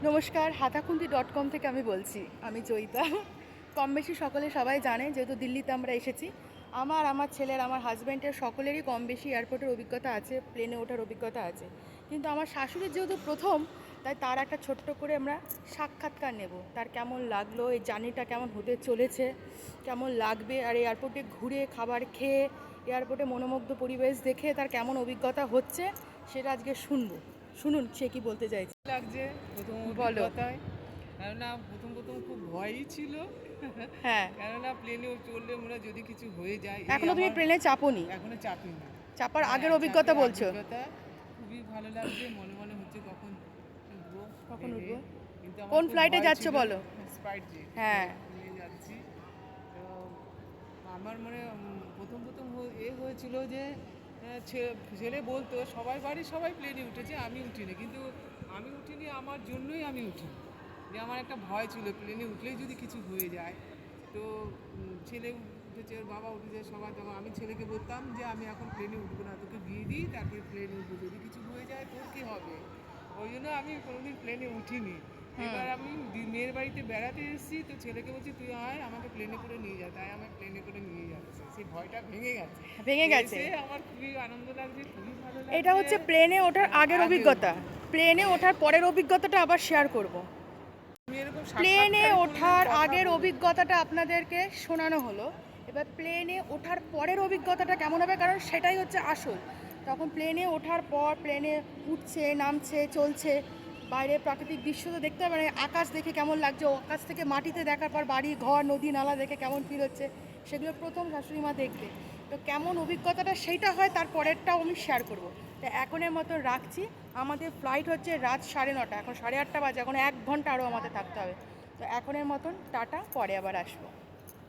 নমস্কার, হাতাখুন্তি.com থেকে আমি বলছি। আমি জয়িতা। কম বেশি সবাই জানে, যেহেতু দিল্লিতে আমরা এসেছি। আমার ছেলের, আমার হাজব্যান্ডের সকলেরই কম বেশি এয়ারপোর্টের অভিজ্ঞতা আছে, প্লেনে ওঠার অভিজ্ঞতা আছে। কিন্তু আমার শাশুড়ির যেহেতু প্রথম, তাই তার একটা ছোট্ট করে আমরা সাক্ষাৎকার নেব। তার কেমন লাগলো, এই জার্নিটা কেমন হতে চলেছে, কেমন লাগবে, আর এয়ারপোর্টে ঘুরে খাবার খেয়ে এয়ারপোর্টে মনোমুগ্ধ পরিবেশ দেখে তার কেমন অভিজ্ঞতা হচ্ছে সেটা আজকে শুনবো। শুনুন সে কি বলতে চাইছে। লাগছে প্রথম বলো। অভিজ্ঞতায়। কেননা প্রথম খুব ভয়ই ছিল। হ্যাঁ, কেননা প্লেনেও চললে মনে যদি কিছু হয়ে যায়, এখনো তুমি প্লেনে চাপোনি? এখনো চাপিনি। চাপার হ্যাঁ, আগের অভিজ্ঞতা চাপের বলছো? অভিজ্ঞতা খুবই ভালো লাগছে। মনে মনে হচ্ছে কখন উঠবো কখন প্লেনে। উঠবো? কিন্তু আমার কোন খুব ফ্লাইটে ভয় যাচ্ছ ছিল। বলো? স্পাইস জেট হ্যাঁ। নিয়ে যাচ্ছি। তো আমার মনে প্রথম হয়েছিল যে ছেলে বলতো সবাই বাড়ির সবাই প্লেনে উঠেছে, আমি উঠিনি। কিন্তু আমি উঠিনি, আমার জন্যই আমি উঠিনি। যে আমার একটা ভয় ছিল প্লেনে উঠলেই যদি কিছু হয়ে যায়। তো ছেলে উঠেছে, ওর বাবা উঠেছে, সবাই। তখন আমি ছেলেকে বলতাম যে আমি এখন প্লেনে উঠবো না, তোকে বিয়ে দিই তারপরে প্লেনে উঠবো, যদি কিছু হয়ে যায় তোর কী হবে। ওই জন্য আমি কোনোদিন প্লেনে উঠিনি। হুম। এবার আমি মেয়ের বাড়িতে বেড়াতে এসেছি, তো ছেলেকে বলছি তুই আয় আমাকে প্লেনে করে নিয়ে যা। তাই আমার প্লেনে করে নিয়ে যাচ্ছে, সেই ভয়টা ভেঙে গেছে। ভেঙে গেছে? এসে আমার খুবই আনন্দ লাগছে, খুবই ভালো এটা লাগছে। হচ্ছে প্লেনে ওঠার আগের আগে অভিজ্ঞতা। প্লেনে ওঠার পরের অভিজ্ঞতাটা আবার শেয়ার করব। আমি এরকম প্লেনে সাক্ষাৎকারে কোনোদিন ওঠার কথা আগের বলি। অভিজ্ঞতাটা আপনাদেরকে শোনানো হলো। এবার প্লেনে ওঠার পরের অভিজ্ঞতাটা কেমন হবে, কারণ সেটাই হচ্ছে আসল। তখন প্লেনে ওঠার পর প্লেনে উঠছে, নামছে, চলছে, বাইরে প্রাকৃতিক দৃশ্য তো দেখতে হবে, মানে আকাশ দেখে কেমন লাগছে, আকাশ থেকে মাটিতে দেখার পর বাড়ি ঘর নদী নালা দেখে কেমন ফিল হচ্ছে, সেগুলো প্রথম শাশুড়ি মা দেখবে। তো কেমন অভিজ্ঞতাটা সেইটা হয়, তার পরেরটাও আমি শেয়ার করব। তো এখনের মতো রাখছি। আমাদের ফ্লাইট হচ্ছে রাত 9:30, এখন 8:30 বাজে, এখন 1 ঘন্টা আরও আমাদের থাকতে হবে। তো এখনের মতন টাটা, পরে আবার আসবো।